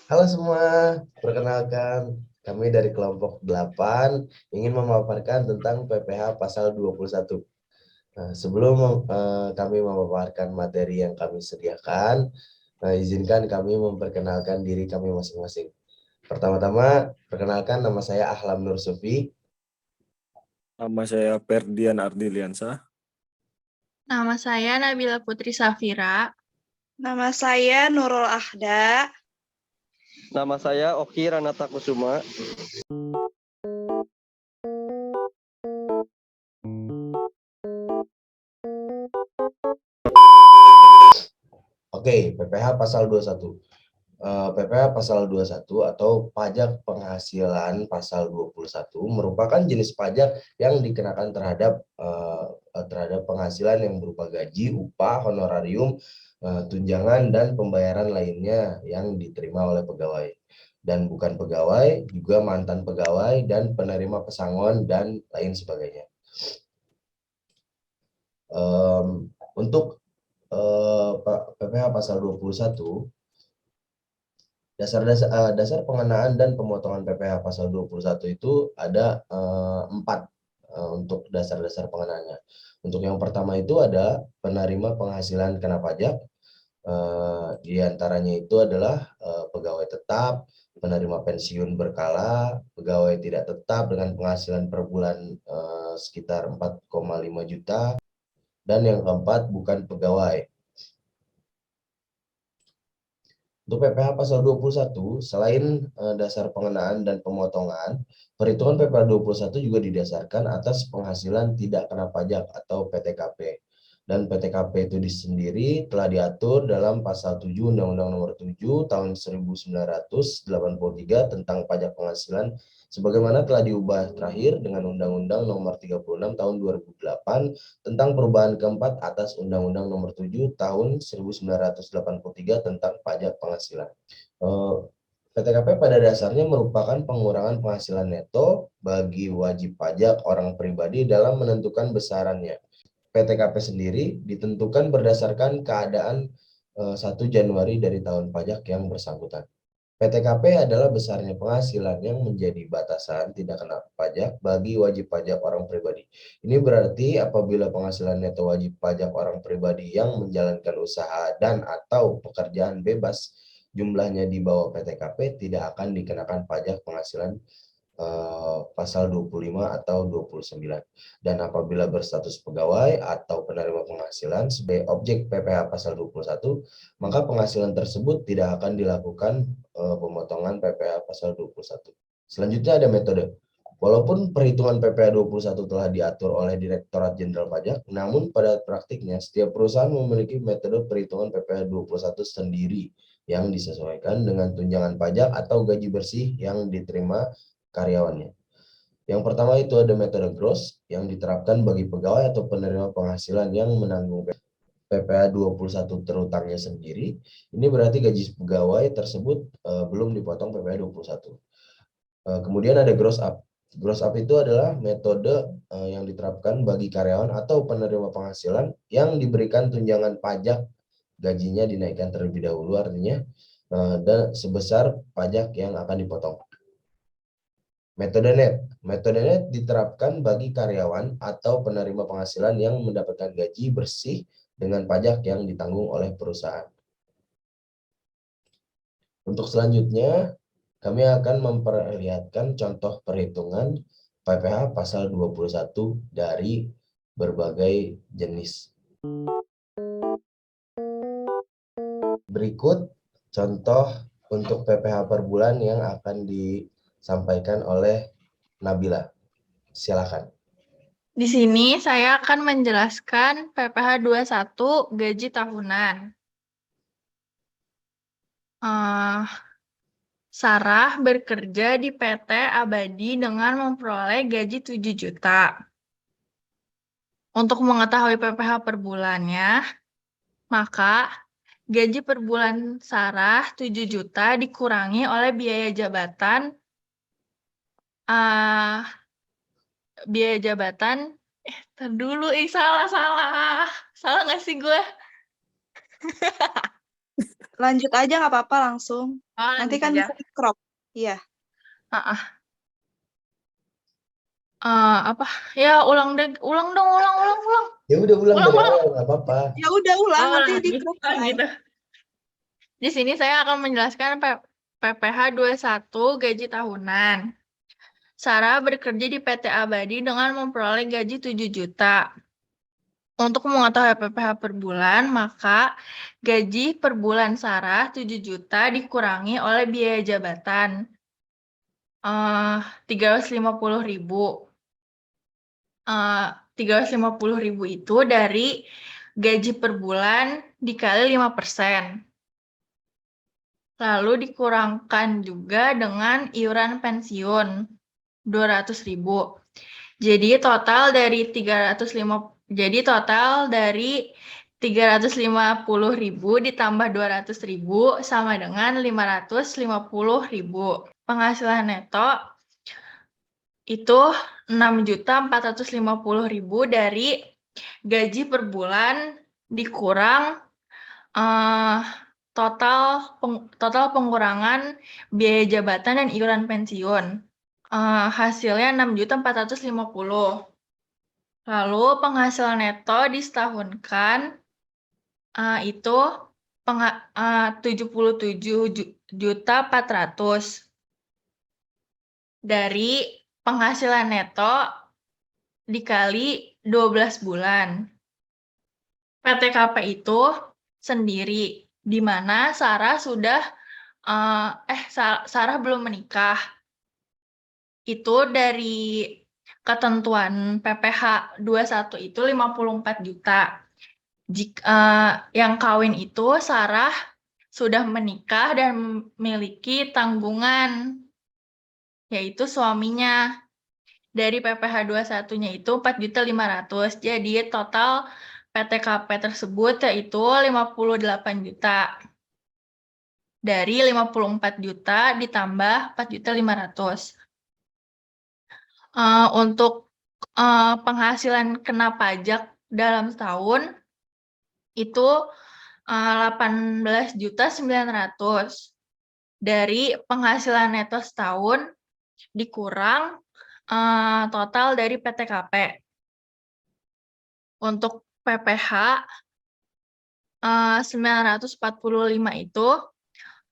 Halo semua, perkenalkan kami dari kelompok 8 ingin memaparkan tentang PPH pasal 21. Nah, sebelum kami memaparkan materi yang kami sediakan, izinkan kami memperkenalkan diri kami masing-masing. Pertama-tama, perkenalkan nama saya Ahlam Nur Sufi. Nama saya Ferdian Ardiliansa. Nama saya Nabila Putri Safira. Nama saya Nurul Ahda. Nama saya Oki Ranata Kusuma. Oke, PPH pasal 21. PPH pasal 21 atau pajak penghasilan pasal 21 merupakan jenis pajak yang dikenakan terhadap penghasilan yang berupa gaji, upah, honorarium, tunjangan dan pembayaran lainnya yang diterima oleh pegawai dan bukan pegawai, juga mantan pegawai dan penerima pesangon dan lain sebagainya. Untuk PPH pasal 21, dasar pengenaan dan pemotongan PPH pasal 21 itu ada 4 untuk dasar-dasar pengenaannya. Untuk yang pertama itu ada penerima penghasilan kena pajak, di antaranya itu adalah pegawai tetap, penerima pensiun berkala, pegawai tidak tetap dengan penghasilan per bulan sekitar 4,5 juta, dan yang keempat bukan pegawai. Untuk PPH pasal 21, selain dasar pengenaan dan pemotongan, perhitungan PPH 21 juga didasarkan atas penghasilan tidak kena pajak atau PTKP. Dan PTKP itu sendiri telah diatur dalam pasal 7 Undang-Undang Nomor 7 Tahun 1983 tentang pajak penghasilan, sebagaimana telah diubah terakhir dengan Undang-Undang Nomor 36 Tahun 2008 tentang perubahan keempat atas Undang-Undang Nomor 7 Tahun 1983 tentang pajak penghasilan. PTKP pada dasarnya merupakan pengurangan penghasilan neto bagi wajib pajak orang pribadi dalam menentukan besarannya. PTKP sendiri ditentukan berdasarkan keadaan 1 Januari dari tahun pajak yang bersangkutan. PTKP adalah besarnya penghasilan yang menjadi batasan tidak kena pajak bagi wajib pajak orang pribadi. Ini berarti apabila penghasilan neto wajib pajak orang pribadi yang menjalankan usaha dan atau pekerjaan bebas jumlahnya di bawah PTKP tidak akan dikenakan pajak penghasilan pasal 25 atau 29. Dan apabila berstatus pegawai atau penerima penghasilan sebagai objek PPh pasal 21, maka penghasilan tersebut tidak akan dilakukan pemotongan PPh pasal 21. Selanjutnya ada metode. Walaupun perhitungan PPh 21 telah diatur oleh Direktorat Jenderal Pajak, namun pada praktiknya setiap perusahaan memiliki metode perhitungan PPh 21 sendiri yang disesuaikan dengan tunjangan pajak atau gaji bersih yang diterima karyawannya. Yang pertama itu ada metode gross yang diterapkan bagi pegawai atau penerima penghasilan yang menanggung PPh 21 terutangnya sendiri. Ini berarti gaji pegawai tersebut belum dipotong PPh 21. Kemudian ada gross up. Gross up itu adalah metode yang diterapkan bagi karyawan atau penerima penghasilan yang diberikan tunjangan pajak gajinya dinaikkan terlebih dahulu, artinya dan sebesar pajak yang akan dipotong. Metode net. Metode net diterapkan bagi karyawan atau penerima penghasilan yang mendapatkan gaji bersih dengan pajak yang ditanggung oleh perusahaan. Untuk selanjutnya, kami akan memperlihatkan contoh perhitungan PPh pasal 21 dari berbagai jenis. Berikut contoh untuk PPh per bulan yang akan disampaikan oleh Nabila. Silakan. Di sini saya akan menjelaskan PPh 21 gaji tahunan. Sarah bekerja di PT Abadi dengan memperoleh gaji 7 juta. Untuk mengetahui PPh per bulannya, maka gaji per bulan Sarah 7 juta dikurangi oleh biaya jabatan dulu salah nggak sih gue? Lanjut aja nggak apa-apa langsung. Oh, Nanti lanjut kan aja. bisa di-crop. Iya. Apa? Ya, ulang dong, ulang. Ya udah ulang Ulang, dari ulang. awal, nggak apa-apa. Ya udah ulang, Oh, nanti lanjut. di-crop Oh, kan. gitu. Di sini saya akan menjelaskan PPh 21 gaji tahunan. Sarah bekerja di PT Abadi dengan memperoleh gaji 7 juta. Untuk mengetahui PPh per bulan, maka gaji per bulan Sarah 7 juta dikurangi oleh biaya jabatan 350.000. 350.000 itu dari gaji per bulan dikali 5%. Lalu dikurangkan juga dengan iuran pensiun 200.000. Jadi total dari 350.000 ditambah 200.000 sama dengan 550.000. Penghasilan neto itu 6.450.000 dari gaji per bulan dikurang total pengurangan biaya jabatan dan iuran pensiun. Hasilnya 6.450.000. Lalu penghasilan neto disetahunkan itu 77.400.000 dari penghasilan neto dikali 12 bulan. PTKP itu sendiri, di mana Sarah Sarah belum menikah. Itu dari ketentuan PPh 21 itu 54 juta. Yang kawin itu Sarah sudah menikah dan memiliki tanggungan, yaitu suaminya. Dari PPh 21-nya itu 4.500.000. Jadi total PTKP tersebut yaitu 58 juta. Dari 54 juta ditambah 4.500.000. Untuk penghasilan kena pajak dalam setahun itu 18.900.000 dari penghasilan neto setahun dikurang total dari PTKP. Untuk PPh 945 itu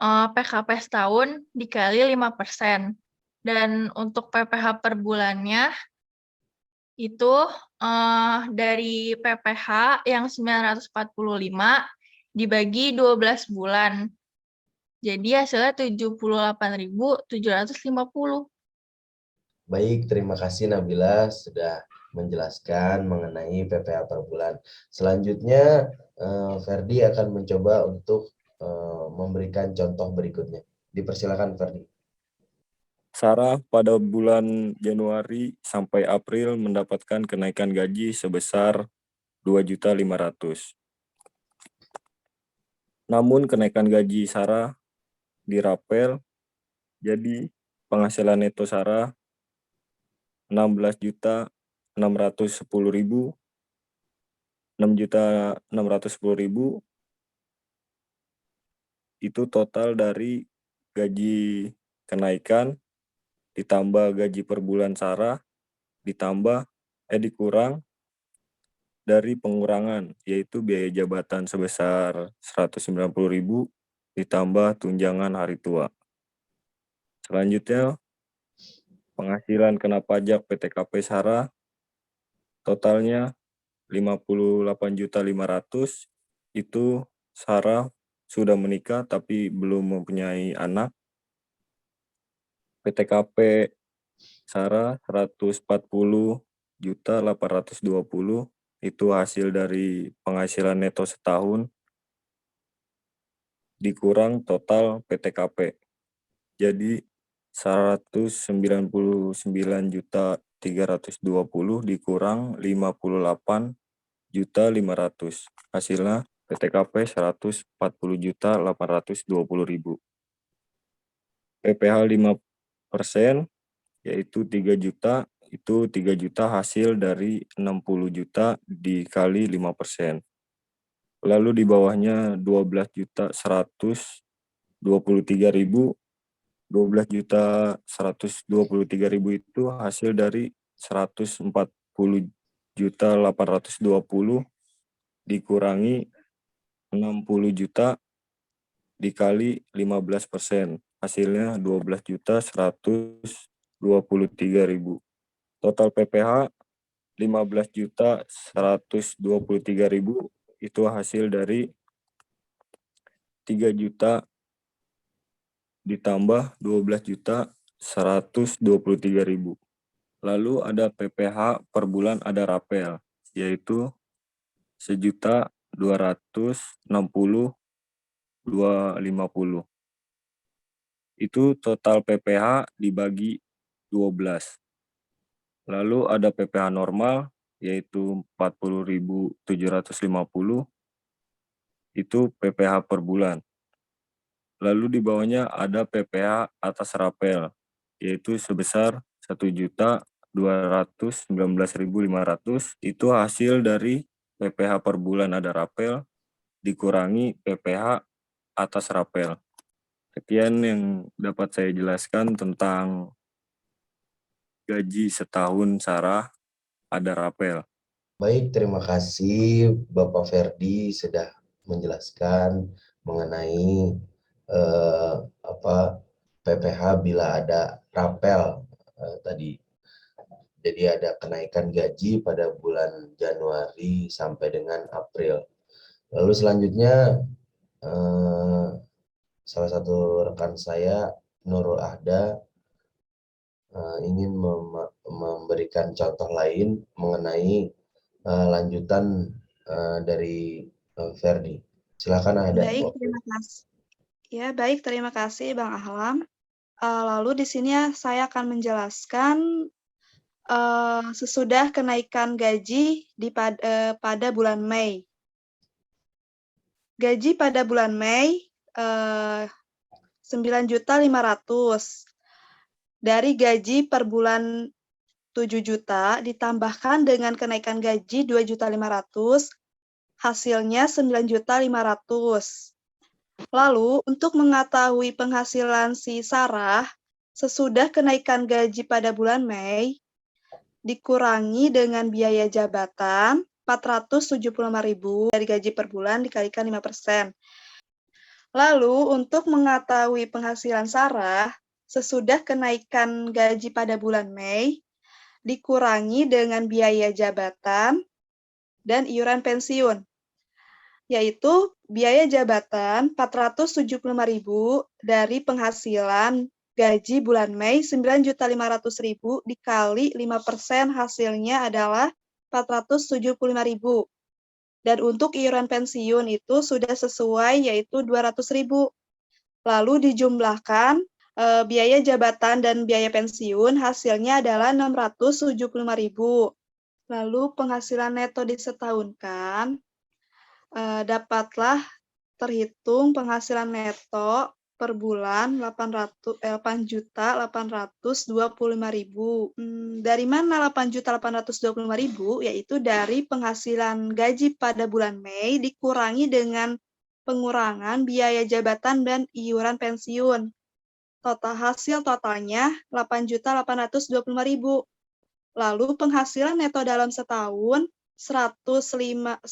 PKP setahun dikali 5%. Dan untuk PPh per bulannya itu dari PPh yang 945 dibagi 12 bulan. Jadi hasilnya 78.750. Baik, terima kasih Nabila sudah menjelaskan mengenai PPh per bulan. Selanjutnya, Ferdi akan mencoba untuk memberikan contoh berikutnya. Dipersilakan Ferdi. Sarah pada bulan Januari sampai April mendapatkan kenaikan gaji sebesar 2.500.000. Namun kenaikan gaji Sarah dirapel, jadi penghasilan neto Sarah 16.610.000. 6.610.000 itu total dari gaji kenaikan ditambah gaji per bulan Sarah dikurang dari pengurangan, yaitu biaya jabatan sebesar 190.000 ditambah tunjangan hari tua. Selanjutnya, penghasilan kena pajak PTKP Sarah totalnya 58.500.000. Itu Sarah sudah menikah tapi belum mempunyai anak. PTKP Sarah 140.820.000 itu hasil dari penghasilan neto setahun dikurang total PTKP. Jadi 199.320 dikurang 58.500. Hasilnya PTKP 140.820.000. PPh 5% yaitu 3 juta, itu 3 juta hasil dari 60 juta dikali 5%. Lalu di bawahnya 12.123.000. 12.123.000 itu hasil dari 140.820 dikurangi 60 juta dikali 15%. Hasilnya 12.123.000. Total PPH 15.123.000 itu hasil dari 3 juta ditambah 12.123.000. Lalu ada PPH per bulan ada rapel, yaitu 1.260.250. Itu total PPH dibagi 12. Lalu ada PPH normal, yaitu 40.750. Itu PPH per bulan. Lalu di bawahnya ada PPH atas rapel, yaitu sebesar 1.219.500. Itu hasil dari PPH per bulan ada rapel dikurangi PPH atas rapel. Sekian yang dapat saya jelaskan tentang gaji setahun Sarah ada rapel. Baik, terima kasih Bapak Ferdi sudah menjelaskan mengenai PPH bila ada rapel tadi. Jadi ada kenaikan gaji pada bulan Januari sampai dengan April. Lalu selanjutnya salah satu rekan saya, Nurul Ahda, ingin memberikan contoh lain mengenai lanjutan dari Ferdi. Silakan Ahda. Baik, terima kasih. Ya, baik, terima kasih Bang Ahlam. Lalu di sini saya akan menjelaskan sesudah kenaikan gaji pada bulan Mei. Gaji pada bulan Mei 9.500.000 dari gaji per bulan 7 juta ditambahkan dengan kenaikan gaji 2.500.000, hasilnya 9.500.000. Lalu untuk mengetahui penghasilan si Sarah sesudah kenaikan gaji pada bulan Mei dikurangi dengan biaya jabatan 475.000 dari gaji per bulan dikalikan 5%. Lalu untuk mengetahui penghasilan Sarah sesudah kenaikan gaji pada bulan Mei dikurangi dengan biaya jabatan dan iuran pensiun, yaitu biaya jabatan 475.000 dari penghasilan gaji bulan Mei 9.500.000 dikali 5% hasilnya adalah 475.000. Dan untuk iuran pensiun itu sudah sesuai yaitu 200.000. Lalu dijumlahkan biaya jabatan dan biaya pensiun hasilnya adalah 675.000. Lalu penghasilan neto disetahunkan dapatlah terhitung penghasilan neto per bulan 8.825.000. Dari mana 8.825.000? Yaitu dari penghasilan gaji pada bulan Mei dikurangi dengan pengurangan biaya jabatan dan iuran pensiun. Hasil totalnya 8.825.000. Lalu penghasilan neto dalam setahun 105.900.000.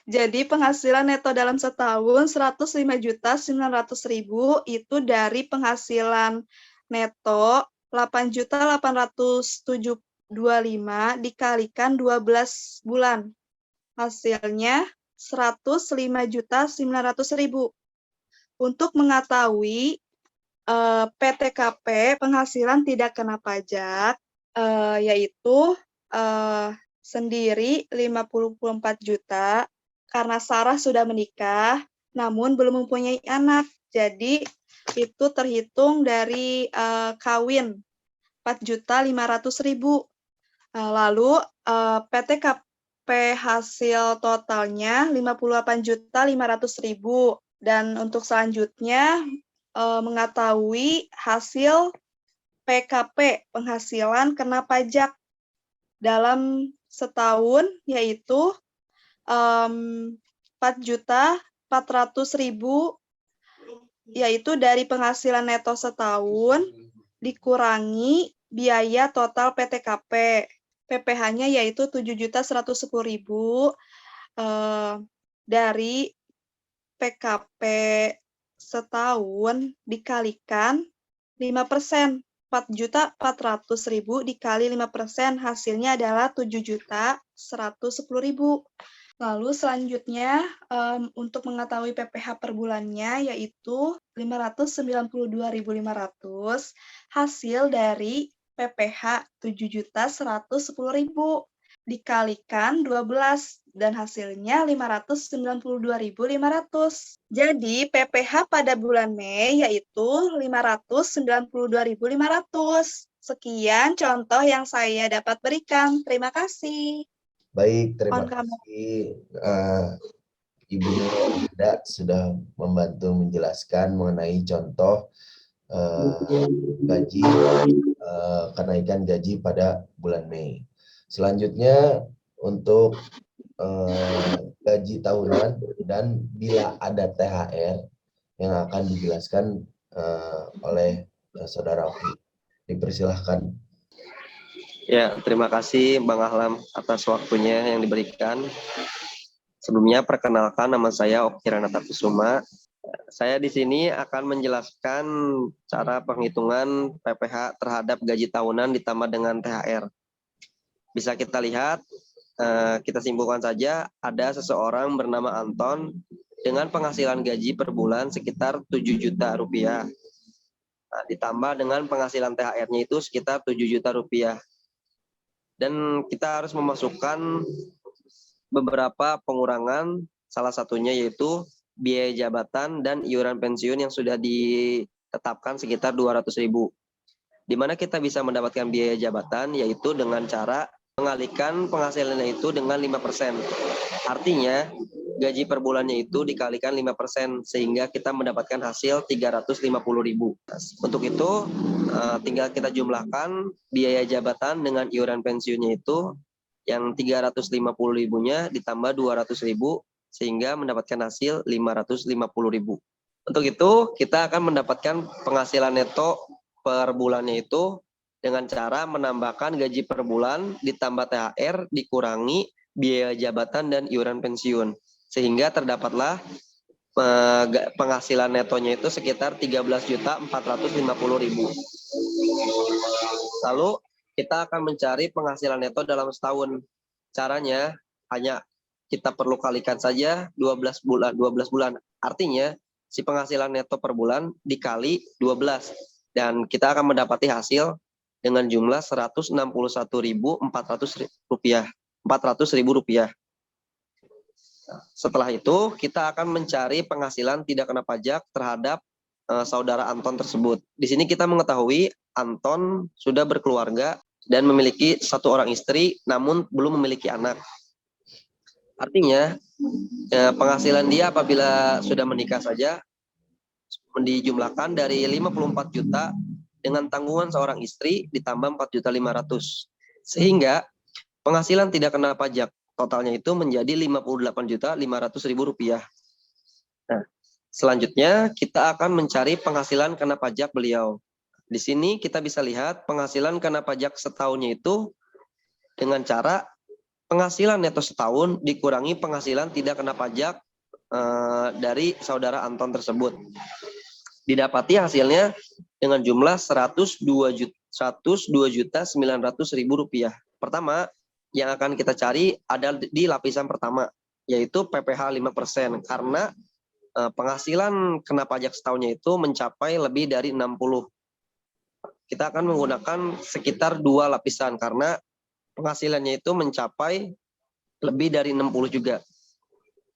Jadi penghasilan neto dalam setahun 105.900.000 itu dari penghasilan neto 8.825 dikalikan 12 bulan. Hasilnya 105.900.000. Untuk mengetahui PTKP penghasilan tidak kena pajak yaitu sendiri 54 juta karena Sarah sudah menikah namun belum mempunyai anak. Jadi itu terhitung dari kawin 4.500.000. Lalu PTKP hasil totalnya 58.500.000 dan untuk selanjutnya mengetahui hasil PKP penghasilan kena pajak dalam setahun, yaitu 4.400.000, yaitu dari penghasilan neto setahun dikurangi biaya total PTKP. PPh-nya yaitu 7.110.000 dari PKP setahun dikalikan 5%. 4.400.000 dikali 5%, hasilnya adalah 7.110.000. Lalu selanjutnya untuk mengetahui PPh per bulannya yaitu 592.500, hasil dari PPh 7.110.000 dikalikan 12 dan hasilnya 592.500. Jadi PPh pada bulan Mei yaitu 592.500. Sekian contoh yang saya dapat berikan. Terima kasih. Baik, terima Mohon kamu. kasih Ibu Nurida sudah membantu menjelaskan mengenai contoh gaji kenaikan gaji pada bulan Mei. Selanjutnya untuk gaji tahunan dan bila ada THR yang akan dijelaskan oleh Saudara Oki. Dipersilahkan. Ya, terima kasih Bang Ahlam atas waktunya yang diberikan. Sebelumnya perkenalkan, nama saya Oki Ranata Kusuma. Saya di sini akan menjelaskan cara penghitungan PPh terhadap gaji tahunan ditambah dengan THR. Bisa kita lihat, kita simpulkan saja, ada seseorang bernama Anton dengan penghasilan gaji per bulan sekitar 7 juta rupiah. Nah, ditambah dengan penghasilan THR-nya itu sekitar 7 juta rupiah. Dan kita harus memasukkan beberapa pengurangan, salah satunya yaitu biaya jabatan dan iuran pensiun yang sudah ditetapkan sekitar 200.000. Di mana kita bisa mendapatkan biaya jabatan yaitu dengan cara mengalihkan penghasilannya itu dengan 5%. Artinya gaji per bulannya itu dikalikan 5% sehingga kita mendapatkan hasil 350.000. Untuk itu tinggal kita jumlahkan biaya jabatan dengan iuran pensiunnya itu yang 350.000-nya ditambah 200.000 sehingga mendapatkan hasil 550.000. Untuk itu kita akan mendapatkan penghasilan neto per bulannya itu dengan cara menambahkan gaji per bulan ditambah THR dikurangi biaya jabatan dan iuran pensiun sehingga terdapatlah penghasilan netonya itu sekitar 13.450.000. Lalu kita akan mencari penghasilan neto dalam setahun. Caranya hanya kita perlu kalikan saja 12 bulan. Artinya si penghasilan neto per bulan dikali 12 dan kita akan mendapati hasil dengan jumlah 161.400 rupiah. Setelah itu kita akan mencari penghasilan tidak kena pajak terhadap saudara Anton tersebut. Di sini kita mengetahui Anton sudah berkeluarga dan memiliki 1 orang istri namun belum memiliki anak. Artinya penghasilan dia apabila sudah menikah saja dijumlahkan dari 54 juta dengan tanggungan seorang istri ditambah 4.500.000 sehingga penghasilan tidak kena pajak totalnya itu menjadi 58.500.000 rupiah. Nah, selanjutnya kita akan mencari penghasilan kena pajak beliau. Di sini kita bisa lihat penghasilan kena pajak setahunnya itu dengan cara penghasilan neto setahun dikurangi penghasilan tidak kena pajak dari saudara Anton tersebut. Didapati hasilnya dengan jumlah 102.900.000 rupiah. Pertama, yang akan kita cari ada di lapisan pertama, yaitu PPh 5%, karena penghasilan kena pajak setahunnya itu mencapai lebih dari 60. Kita akan menggunakan sekitar 2 lapisan, karena penghasilannya itu mencapai lebih dari 60 juga.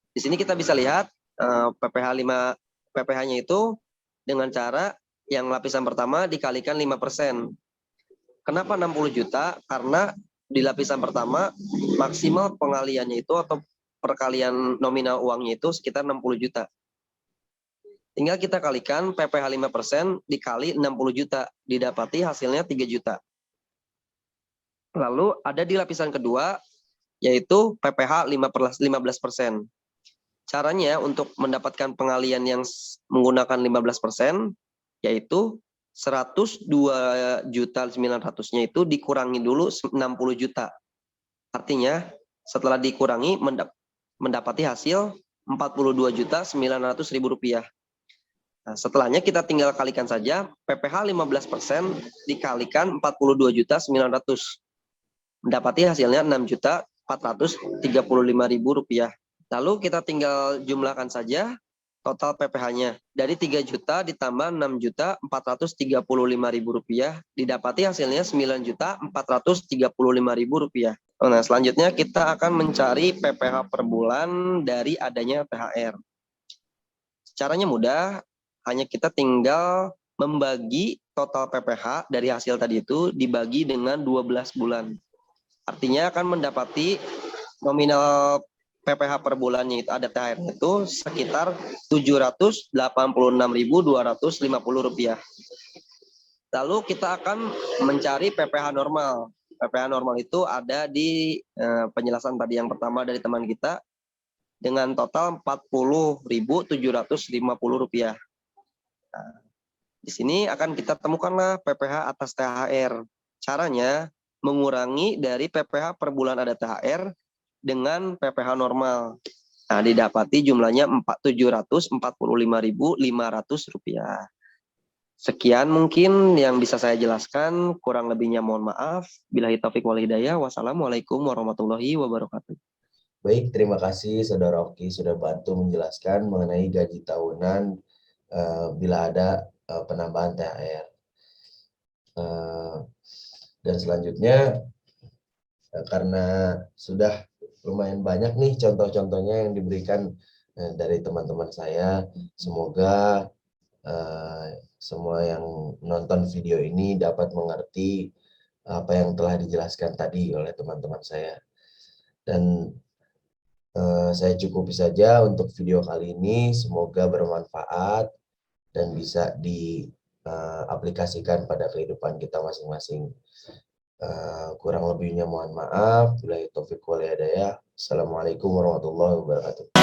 Di sini kita bisa lihat PPh-nya itu dengan cara yang lapisan pertama dikalikan 5%. Kenapa 60 juta? Karena di lapisan pertama maksimal pengaliannya itu atau perkalian nominal uangnya itu sekitar 60 juta. Tinggal kita kalikan PPh 5% dikali 60 juta. Didapati hasilnya 3 juta. Lalu ada di lapisan kedua, yaitu PPh 15%. Caranya untuk mendapatkan pengalian yang menggunakan 15%, yaitu 102.900-nya itu dikurangi dulu 60 juta. Artinya setelah dikurangi mendapati hasil 42.900.000 rupiah. Nah, setelahnya kita tinggal kalikan saja PPh 15% dikalikan 42.900. Mendapati hasilnya 6.435.000 rupiah. Lalu kita tinggal jumlahkan saja total PPh-nya. Dari 3 juta ditambah 6.435.000 rupiah, didapati hasilnya 9.435.000 rupiah. Nah, selanjutnya kita akan mencari PPh per bulan dari adanya THR. Caranya mudah, hanya kita tinggal membagi total PPh dari hasil tadi itu dibagi dengan 12 bulan. Artinya akan mendapati nominal PPh per bulannya itu ada THR itu sekitar 786.250 rupiah. Lalu kita akan mencari PPh normal. PPh normal itu ada di penjelasan tadi yang pertama dari teman kita dengan total 40.750 rupiah. Nah, di sini akan kita temukanlah PPh atas THR. Caranya mengurangi dari PPh per bulan ada THR dengan PPh normal. Nah, didapati jumlahnya 745.500 rupiah. Sekian mungkin yang bisa saya jelaskan, kurang lebihnya mohon maaf. Billahi taufik wal hidayah. Wassalamualaikum warahmatullahi wabarakatuh. Baik, terima kasih Saudara Oki sudah bantu menjelaskan mengenai gaji tahunan bila ada penambahan THR. Dan selanjutnya, karena sudah lumayan banyak nih contoh-contohnya yang diberikan dari teman-teman saya, semoga semua yang nonton video ini dapat mengerti apa yang telah dijelaskan tadi oleh teman-teman saya. Dan saya cukupi saja untuk video kali ini, semoga bermanfaat dan bisa diaplikasikan pada kehidupan kita masing-masing. Kurang lebihnya mohon maaf. Billahi taufiq wal hidayah. Assalamualaikum warahmatullahi wabarakatuh.